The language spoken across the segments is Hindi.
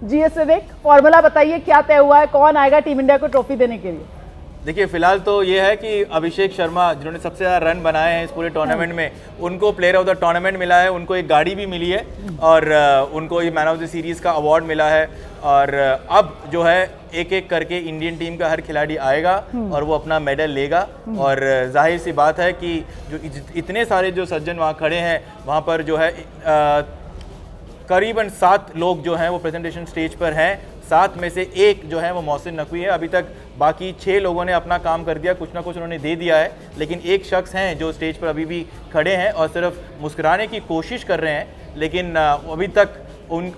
जीएस विवेक, फॉर्मूला बताइए, क्या तय हुआ है, कौन आएगा टीम इंडिया को ट्रॉफी देने के लिए? देखिए फिलहाल तो ये है कि अभिषेक शर्मा जिन्होंने सबसे ज़्यादा रन बनाए हैं इस पूरे टूर्नामेंट में, उनको प्लेयर ऑफ द टूर्नामेंट मिला है, उनको एक गाड़ी भी मिली है और उनको ये मैन ऑफ द सीरीज़ का अवार्ड मिला है। और अब जो है एक एक करके इंडियन टीम का हर खिलाड़ी आएगा और वो अपना मेडल लेगा। और जाहिर सी बात है कि जो इतने सारे जो सज्जन वहाँ खड़े हैं, वहाँ पर जो है करीबन 7 लोग जो हैं वो प्रेजेंटेशन स्टेज पर हैं। 7 में से एक जो है वो मोहसिन नकवी है। अभी तक बाकी 6 लोगों ने अपना काम कर दिया, कुछ ना कुछ उन्होंने दे दिया है, लेकिन एक शख्स हैं जो स्टेज पर अभी भी खड़े हैं और सिर्फ मुस्कुराने की कोशिश कर रहे हैं, लेकिन अभी तक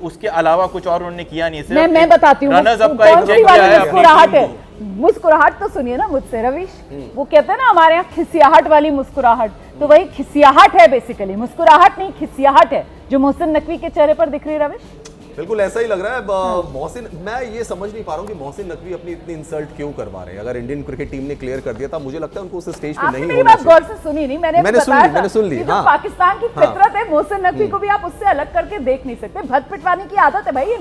उसके अलावा कुछ और उन्होंने किया नहीं है। मैं बताती हूँ रनर्स अप का एक चेक किया है। मुस्कुराहट है, मुस्कुराहट तो सुनिए ना मुझसे रविश, वो कहते हैं ना हमारे यहाँ खिसियाहट वाली मुस्कुराहट, तो वही खिसियाहट है बेसिकली, मुस्कुराहट नहीं खिसियाहट है जो मोहसिन नकवी के चेहरे पर दिख रही है। रविश बिल्कुल ऐसा ही लग रहा है। मोहसिन, मैं ये समझ नहीं पा रहा हूँ कि मोहसिन नकवी अपनी इतनी इंसल्ट क्यों करवा रहे हैं। अगर इंडियन क्रिकेट टीम ने क्लियर कर दिया था, मुझे लगता है उनको उस स्टेज पे नहीं होना चाहिए। गौर से सुनी नहीं, मैंने सुन ली। हाँ। पाकिस्तान की फितरत है, मोहसिन नकवी को भी आप उससे अलग करके देख नहीं सकते। भद पिटवाने की आदत है भाई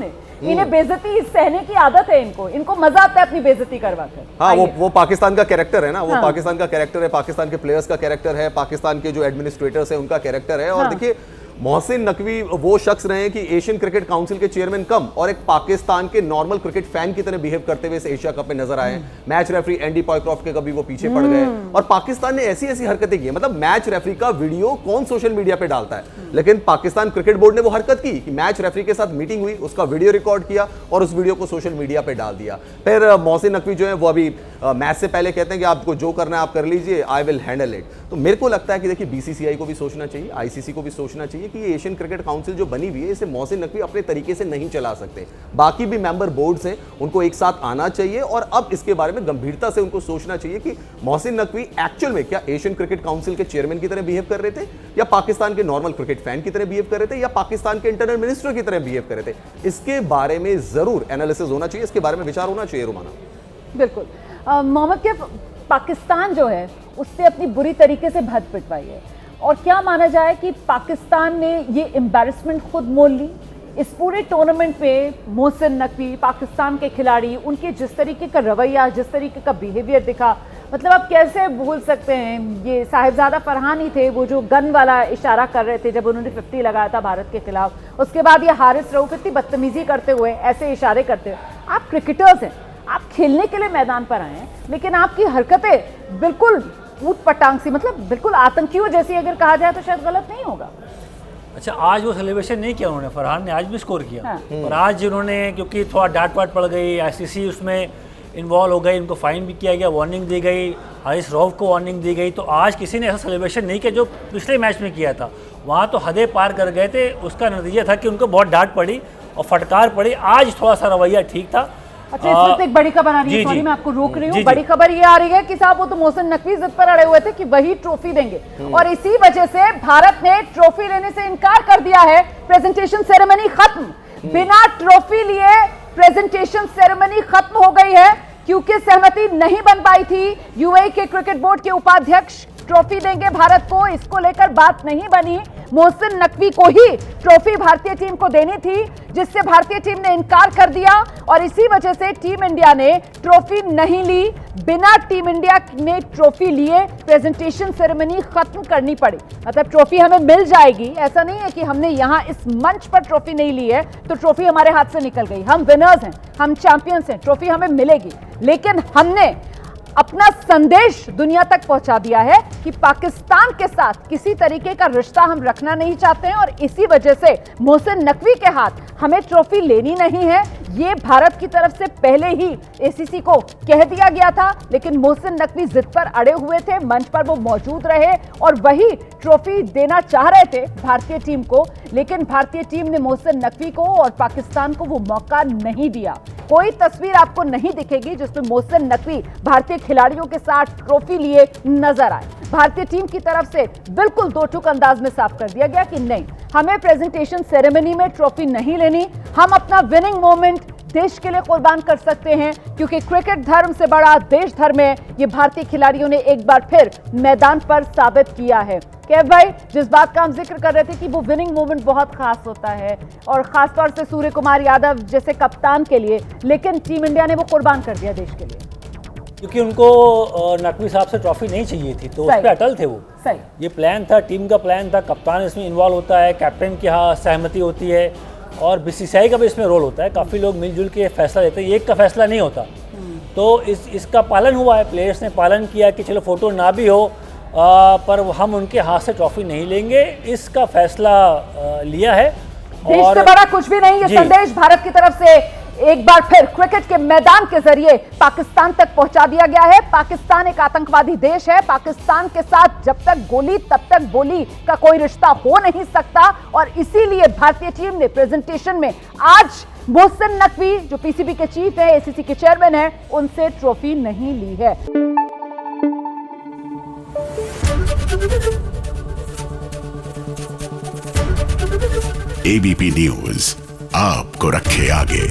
इन्हें बेइज्जती सहने की आदत है इनको मजा आता है अपनी बेइज्जती करवाकर। हाँ, वो पाकिस्तान का कैरेक्टर है ना, वो पाकिस्तान का कैरेक्टर है, पाकिस्तान के प्लेयर्स का कैरेक्टर है, पाकिस्तान के जो एडमिनिस्ट्रेटर्स है उनका कैरेक्टर है। और देखिए मोहसिन नकवी वो शख्स रहे हैं कि एशियन क्रिकेट काउंसिल के चेयरमैन कम और एक पाकिस्तान के नॉर्मल क्रिकेट फैन की तरह बिहेव करते हुए इस एशिया कप में नजर आए। मैच रेफरी एंडी पॉयक्रॉफ्ट के कभी वो पीछे पड़ गए और पाकिस्तान ने ऐसी ऐसी हरकतें की। मतलब मैच रेफरी का वीडियो कौन सोशल मीडिया पे डालता है, लेकिन पाकिस्तान क्रिकेट बोर्ड ने वो हरकत की कि मैच रेफरी के साथ मीटिंग हुई, उसका वीडियो रिकॉर्ड किया और उस वीडियो को सोशल मीडिया पे डाल दिया। फिर मोहसिन नकवी जो है वो अभी मैच से पहले कहते हैं कि आपको जो करना है आप कर लीजिए, आई विल हैंडल इट। तो मेरे को लगता है कि देखिए बीसीसीआई को भी सोचना चाहिए, आईसीसी को भी सोचना चाहिए कि ये एशियन क्रिकेट काउंसिल जो बनी हुई है इसे मोहसिन नकवी अपने तरीके से नहीं चला सकते। बाकी भी मेंबर बोर्ड्स हैं, उनको एक साथ आना चाहिए और अब इसके बारे में गंभीरता से उनको सोचना चाहिए कि मोहसिन नकवी एक्चुअल में क्या एशियन क्रिकेट काउंसिल के चेयरमैन की तरह बिहेव कर रहे थे, या पाकिस्तान के नॉर्मल क्रिकेट फैन की तरह बिहेव कर रहे थे, या पाकिस्तान के इंटरनल मिनिस्टर की तरह बिहेव कर रहे थे। इसके बारे में जरूर एनालिसिस होना चाहिए, इसके बारे में विचार होना चाहिए। रुमाना बिल्कुल मोहम्मद के पाकिस्तान जो है उससे अपनी बुरी तरीके से भद पिटवाई है, और क्या माना जाए कि पाकिस्तान ने ये एम्बैरेसमेंट खुद मोल ली। इस पूरे टूर्नामेंट में मोहसिन नकवी, पाकिस्तान के खिलाड़ी, उनके जिस तरीके का रवैया, जिस तरीके का बिहेवियर दिखा, मतलब आप कैसे भूल सकते हैं। ये साहिबजादा फरहान ही थे वो जो गन वाला इशारा कर रहे थे जब उन्होंने 50 लगाया था भारत के खिलाफ। उसके बाद ये हारिस रऊफ इतनी बदतमीजी करते हुए, ऐसे इशारे करते हुए। आप क्रिकेटर्स हैं, आप खेलने के लिए मैदान पर आए हैं, लेकिन आपकी हरकतें बिल्कुल ऊट पटांग सी, मतलब बिल्कुल आतंकियों जैसी अगर कहा जाए तो शायद गलत नहीं होगा। अच्छा, आज वो सेलिब्रेशन नहीं किया उन्होंने, फरहान ने आज भी स्कोर किया। और आज उन्होंने, क्योंकि थोड़ा डांट वाट पड़ गई, आईसीसी उसमें इन्वॉल्व हो गई, उनको फाइन भी किया गया, वार्निंग दी गई, हारिस रऊफ को वार्निंग दी गई, तो आज किसी ने ऐसा सेलिब्रेशन नहीं किया जो पिछले मैच में किया था। वहाँ तो हदें पार कर गए थे। उसका नतीजा था कि उनको बहुत डांट पड़ी और फटकार पड़ी। आज थोड़ा सा रवैया ठीक था। अच्छा, इस वक्त एक बड़ी खबर आ रही है, सॉरी मैं आपको रोक रही हूँ। बड़ी खबर ये आ रही है कि साहब वो तो मोहसिन नकवी जिद पर अड़े हुए थे कि वही ट्रॉफी देंगे, और इसी वजह से भारत ने ट्रॉफी लेने से इनकार कर दिया है। प्रेजेंटेशन सेरेमनी खत्म, बिना ट्रॉफी लिए प्रेजेंटेशन सेरेमनी खत्म हो गई है, क्योंकि सहमति नहीं बन पाई थी। यूएई के क्रिकेट बोर्ड के उपाध्यक्ष ट्रॉफी देंगे भारत को, इसको लेकर बात नहीं बनी। मोहसिन नकवी को ही ट्रॉफी भारतीय टीम को देनी थी, जिससे भारतीय टीम ने इनकार कर दिया, और इसी वजह से टीम इंडिया ने ट्रॉफी नहीं ली। बिना टीम इंडिया ने ट्रॉफी लिए प्रेजेंटेशन सेरेमनी खत्म करनी पड़ी। मतलब ट्रॉफी हमें मिल जाएगी, ऐसा नहीं है कि हमने यहाँ इस मंच पर ट्रॉफी नहीं ली है तो ट्रॉफी हमारे हाथ से निकल गई। हम विनर्स हैं, हम चैंपियंस हैं, ट्रॉफी हमें मिलेगी। लेकिन हमने अपना संदेश दुनिया तक पहुंचा दिया है कि पाकिस्तान के साथ किसी तरीके का रिश्ता हम रखना नहीं चाहते हैं, और इसी वजह से मोहसिन नकवी के हाथ हमें ट्रॉफी लेनी नहीं है। ये भारत की तरफ से पहले ही एसीसी को कह दिया गया था, लेकिन मोहसिन नकवी जिद पर अड़े हुए थे, मंच पर वो मौजूद रहे और वही ट्रॉफी देना चाह रहे थे भारतीय टीम को, लेकिन भारतीय टीम ने मोहसिन नकवी को और पाकिस्तान को वो मौका नहीं दिया। कोई तस्वीर आपको नहीं दिखेगी जिसमें मोहसिन नकवी भारतीय खिलाड़ियों के साथ ट्रॉफी लिए नजर आए। भारतीय टीम की तरफ से बिल्कुल दो टूक अंदाज में साफ कर दिया गया कि नहीं, हमें प्रेजेंटेशन सेरेमनी में ट्रॉफी नहीं लेनी, हम अपना विनिंग मोमेंट देश के लिए कुर्बान कर सकते हैं, क्योंकि क्रिकेट धर्म से बड़ा देश धर्म है। ये भारतीय खिलाड़ियों ने एक बार फिर मैदान पर साबित किया है। कैफ भाई, जिस बात का हम जिक्र कर रहे थे कि वो विनिंग मोमेंट बहुत खास होता है और खासतौर से सूर्य कुमार यादव जैसे कप्तान के लिए, लेकिन टीम इंडिया ने वो कुर्बान कर दिया देश के लिए, क्योंकि उनको नकवी साहब से ट्रॉफी नहीं चाहिए थी, तो उस पर अटल थे वो। सही, ये प्लान था, टीम का प्लान था, कप्तान इसमें इन्वॉल्व होता है, कैप्टन की हाँ सहमति होती है और बीसीसीआई का भी इसमें रोल होता है। काफ़ी लोग मिलजुल के फैसला लेते हैं, ये एक का फैसला नहीं होता। तो इसका पालन हुआ है, प्लेयर्स ने पालन किया कि चलो फोटो ना भी हो पर हम उनके हाथ से ट्रॉफी नहीं लेंगे, इसका फैसला लिया है। देश से बड़ा कुछ भी नहीं, ये संदेश भारत की तरफ से एक बार फिर क्रिकेट के मैदान के जरिए पाकिस्तान तक पहुंचा दिया गया है। पाकिस्तान एक आतंकवादी देश है, पाकिस्तान के साथ जब तक गोली तब तक बोली का कोई रिश्ता हो नहीं सकता और इसीलिए भारतीय टीम ने प्रेजेंटेशन में आज मोहसिन नकवी जो पीसीबी के चीफ है, एसीसी के चेयरमैन है, उनसे ट्रॉफी नहीं ली है। एबीपी न्यूज आपको रखे आगे।